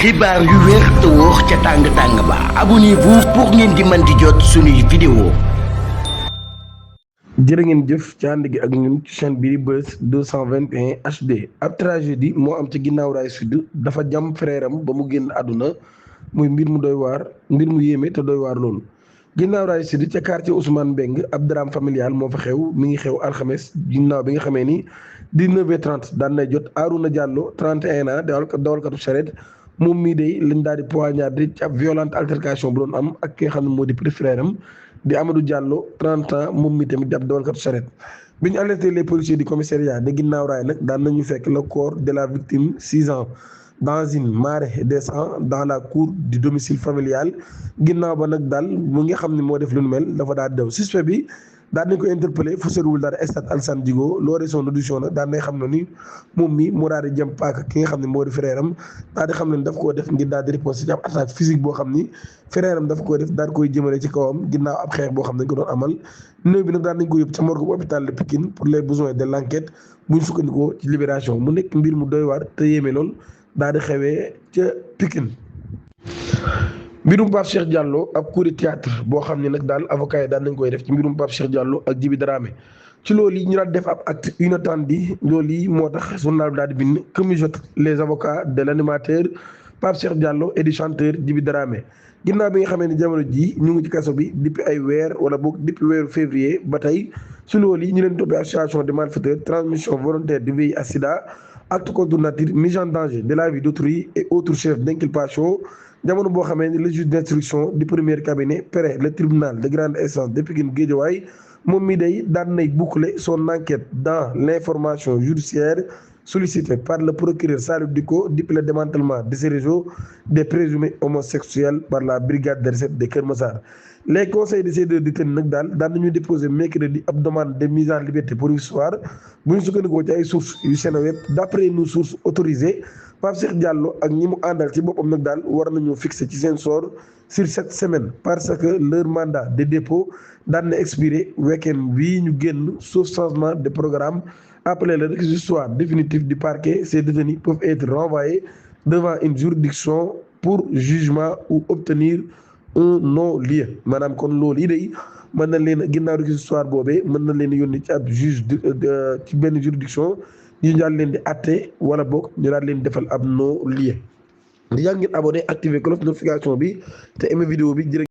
xibaar yu wér te wóor ca tàng-tàng ba abonnez-vous pour ngeen di mën di jot suñuy vidéo. jërë ngeen jëf ci ànd gi ak ñun ci chaîne bii di Buzz 221 HD ab tragédie moo am ci ginnaaw raay sud dafa jam frère am ba mu génn àdduna muy mbir mu doy waar mbir mu yéeme te doy waar loolu. ginnaaw raay sud ca quartier Ousmane Mbeng ab drame familial moo fa xew mi ngi xew alxames ginnaaw bi nga xamee ni 19h30 daan nay jot Arouna Diallo 31 ans dawalkatu charrette moom mii day lañ daal di poignardé ci ab violente altercation bu doon am ak ki nga xam ne moo di petit frère am di Amadou Diallo 30 ans moom mi tamit di ab dawalkatu charrette bi ñu alerté les policiers du commissariat de ginnaaw raay nag daan nañu fekk le corps de la victime 6 ans dans une marée de sang dans la cour du domicile familial ginnaaw ba nag daal mu nga xam ne moo def lu nu mel dafa daal dew suspect bi daan nañ ko interpellé fu soriwul dara stade Alassane Djigo lors de son audition nag daan nañ xam ne ni moom mi moo daal di jëm paaka ki nga xam ne moo di frère am daal di xam ne daf koo def ngir daal di riposte ci ab attaque physique boo xam ni frère am daf koo def daal koy jëmale ci kawam ginnaaw ab xeex boo xam ne dañ ko doon amal néew bi nag daan nañ ko yóbbu ca morgue bu hôpital de Pikine pour les besoins de l'enquête bu ñu sukkandikoo ci libération mu nekk mbir mu doy waar te yéeme lool daal di xewee ca Pikine. mbirum Pape Cheikh Diallo ab coup de théâtre boo xam ne nag daal avocat yi daan nañ koy def ci mbirum Pape Cheikh Diallo ak Djiby Dramé ci loolu yi ñu daal def ab acte inattendu loolu yi moo tax journal bi daal di bind que mijotent les avocats de l'animateur Pape Cheikh Diallo et du chanteur Djiby Dramé ginnaaw bi nga xamee ni jamono ji ñu ngi ci kaso bi depuis ay weer wala boog depuis weeru février ba tey ci loolu yi ñu leen toppee association de malfaiteurs transmission volontaire de VIH sida acte contre nature mise en danger de la vie d'autrui et autres chefs d'inculpation jamono boo xamee ni le juge d'instruction du premier cabinet près le tribunal de grande instance de Pikine Guédiawaye moom mi day daan nay boucler son enquête dans l'information judiciaire sollicitée par le procureur Salif Dicko depuis le démantèlement de ces réseaux des présumés homosexuels par la brigade de recherche de Keur Massar. Les conseils de ces deux détenus nag daan nañu déposer mercredi ab demande de mise en liberté provisoire bu ñu sukkandikoo ci ay sources yu Seneweb d'après nos sources autorisées Pape Cheikh Diallo ak ñi mu àndal ci boppam nag daal war nañu fixer ci seen sort sur 7 semaines parce que leur mandat de dépôt daan na expiré week-end bii ñu génn sauf changement de programme après le réquisitoire définitif du parquet. Ces détenus peuvent être renvoyés devant une juridiction pour jugement ou obtenir un non-lieu maanaam kon loolu yi day mën na leen ginnaaw réquisitoire boobee mën na leen yónni ci ab juge ci benn juridiction ñu daal leen di àtte wala boog ñu daal leen defal ab non-lieu. yaa ngeen abonné activer cloche notification bi te aimé vidéo bi.